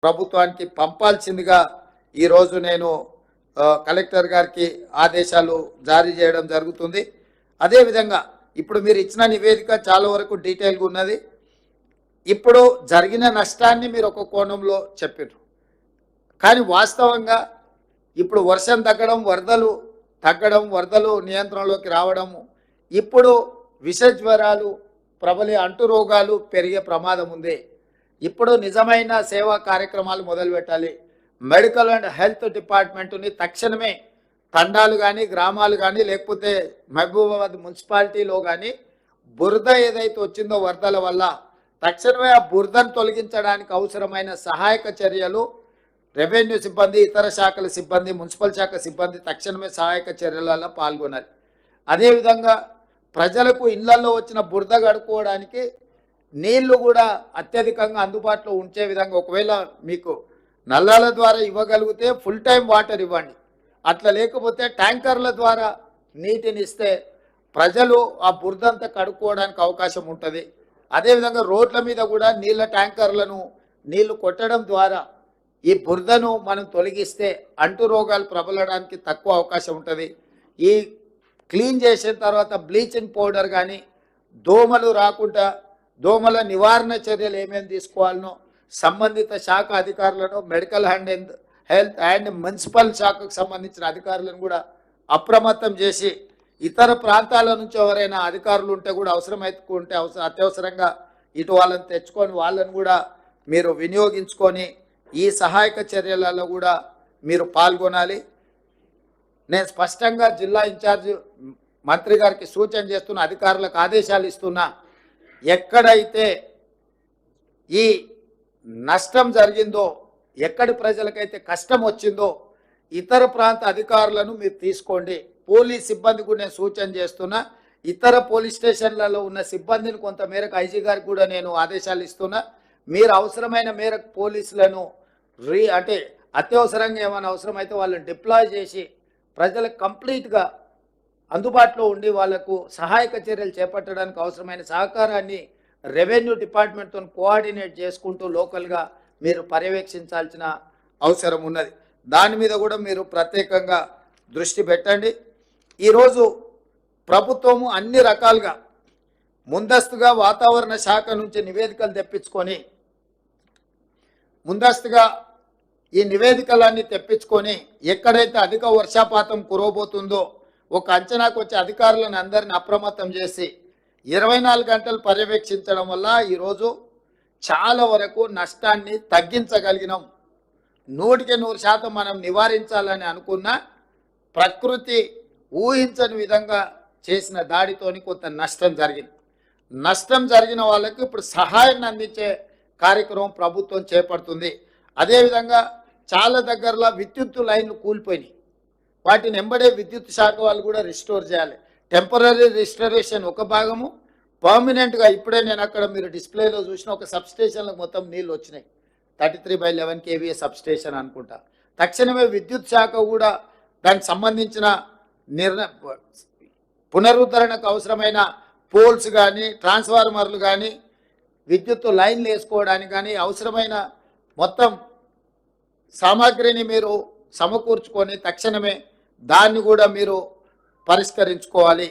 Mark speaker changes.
Speaker 1: ప్రభుత్వానికి పంపాల్సిందిగా ఈరోజు నేను కలెక్టర్ గారికి ఆదేశాలు జారీ చేయడం జరుగుతుంది. అదేవిధంగా ఇప్పుడు మీరు ఇచ్చిన నివేదిక చాలా వరకు డీటెయిల్గా ఉన్నది. ఇప్పుడు జరిగిన నష్టాన్ని మీరు ఒక కోణంలో చెప్పారు, కానీ వాస్తవంగా ఇప్పుడు వర్షం తగ్గడం, వరదలు నియంత్రణలోకి రావడము, ఇప్పుడు విష జ్వరాలు ప్రబలి అంటురోగాలు పెరిగే ప్రమాదం ఉంది. ఇప్పుడు నిజమైన సేవా కార్యక్రమాలు మొదలు పెట్టాలి. మెడికల్ అండ్ హెల్త్ డిపార్ట్మెంట్ని తక్షణమే తండాలు కానీ, గ్రామాలు కానీ, లేకపోతే మహబూబాబాద్ మున్సిపాలిటీలో కానీ బురద ఏదైతే వచ్చిందో వరదల వల్ల తక్షణమే ఆ బురదను తొలగించడానికి అవసరమైన సహాయక చర్యలు రెవెన్యూ సిబ్బంది, ఇతర శాఖల సిబ్బంది, మున్సిపల్ శాఖ సిబ్బంది తక్షణమే సహాయక చర్యలలో పాల్గొనాలి. అదేవిధంగా ప్రజలకు ఇళ్లలో వచ్చిన బురద గడుపుకోవడానికి నీళ్లు కూడా అత్యధికంగా అందుబాటులో ఉంచే విధంగా ఒకవేళ మీకు నల్లాల ద్వారా ఇవ్వగలిగితే ఫుల్ టైం వాటర్ ఇవ్వండి. అట్లా లేకపోతే ట్యాంకర్ల ద్వారా నీటిని ఇస్తే ప్రజలు ఆ బురదంతా కడుక్కోవడానికి అవకాశం ఉంటుంది. అదేవిధంగా రోడ్ల మీద కూడా నీళ్ళ ట్యాంకర్లను నీళ్లు కొట్టడం ద్వారా ఈ బురదను మనం తొలగిస్తే అంటు రోగాలు ప్రబలడానికి తక్కువ అవకాశం ఉంటుంది. ఈ క్లీన్ చేసిన తర్వాత బ్లీచింగ్ పౌడర్ కానీ దోమలు రాకుండా దోమల నివారణ చర్యలు ఏమేమి తీసుకోవాలనో సంబంధిత శాఖ అధికారులను, మెడికల్ హెల్త్ అండ్ మున్సిపల్ శాఖకు సంబంధించిన అధికారులను కూడా అప్రమత్తం చేసి ఇతర ప్రాంతాల నుంచి ఎవరైనా అధికారులు ఉంటే కూడా అవసరమైతే అత్యవసరంగా ఇటు వాళ్ళని తెచ్చుకొని వాళ్ళని కూడా మీరు వినియోగించుకొని ఈ సహాయక చర్యలలో కూడా మీరు పాల్గొనాలి. నేను స్పష్టంగా జిల్లా ఇన్ఛార్జ్ మంత్రి గారికి సూచన చేస్తున్న, అధికారులకు ఆదేశాలు ఇస్తున్నా, ఎక్కడైతే ఈ నష్టం జరిగిందో, ఎక్కడి ప్రజలకైతే కష్టం వచ్చిందో ఇతర ప్రాంత అధికారులను మీరు తీసుకోండి. పోలీస్ సిబ్బంది కూడా నేను సూచన చేస్తున్నా. ఇతర పోలీస్ స్టేషన్లలో ఉన్న సిబ్బందిని కొంత మేరకు ఐజీ గారికి కూడా నేను ఆదేశాలు ఇస్తున్నా. మీరు అవసరమైన మేరకు పోలీసులను అంటే అత్యవసరంగా ఏమైనా అవసరమైతే వాళ్ళని డిప్లాయ్ చేసి ప్రజలకు కంప్లీట్గా అందుబాటులో ఉండి వాళ్లకు సహాయక చర్యలు చేపట్టడానికి అవసరమైన సహకారాన్ని రెవెన్యూ డిపార్ట్మెంట్తో కోఆర్డినేట్ చేసుకుంటూ లోకల్గా మీరు పర్యవేక్షించాల్సిన అవసరం ఉన్నది. దాని మీద కూడా మీరు ప్రత్యేకంగా దృష్టి పెట్టండి. ఈరోజు ప్రభుత్వము అన్ని రకాలుగా ముందస్తుగా వాతావరణ శాఖ నుంచి నివేదికలు తెప్పించుకొని ముందస్తుగా ఈ నివేదికలన్నీ తెప్పించుకొని ఎక్కడైతే అధిక వర్షపాతం కురవబోతుందో ఒక అంచనాకు వచ్చే అధికారులను అందరిని అప్రమత్తం చేసి 24 గంటలు పర్యవేక్షించడం వల్ల ఈరోజు చాలా వరకు నష్టాన్ని తగ్గించగలిగినాం. 100% మనం నివారించాలని అనుకున్న ప్రకృతి ఊహించని విధంగా చేసిన దాడితోని కొంత నష్టం జరిగింది. నష్టం జరిగిన వాళ్ళకి ఇప్పుడు సహాయాన్ని అందించే కార్యక్రమం ప్రభుత్వం చేపడుతుంది. అదేవిధంగా చాలా దగ్గరలో విద్యుత్ లైన్లు కూలిపోయినాయి. వాటిని ఎంబడే విద్యుత్ శాఖ వాళ్ళు కూడా రిస్టోర్ చేయాలి. టెంపరీ రిస్టరేషన్ ఒక భాగము, పర్మనెంట్గా ఇప్పుడే నేను అక్కడ మీరు డిస్ప్లేలో చూసిన ఒక సబ్స్టేషన్లకు మొత్తం నీళ్ళు వచ్చినాయి. 33/11 kVA సబ్స్టేషన్ అనుకుంటా. తక్షణమే విద్యుత్ శాఖ కూడా దానికి సంబంధించిన పునరుద్ధరణకు అవసరమైన పోల్స్ కానీ, ట్రాన్స్ఫార్మర్లు కానీ, విద్యుత్ లైన్లు వేసుకోవడానికి కానీ అవసరమైన మొత్తం సామాగ్రిని మీరు సమకూర్చుకొని తక్షణమే దాన్ని కూడా మీరు పరిష్కరించుకోవాలి.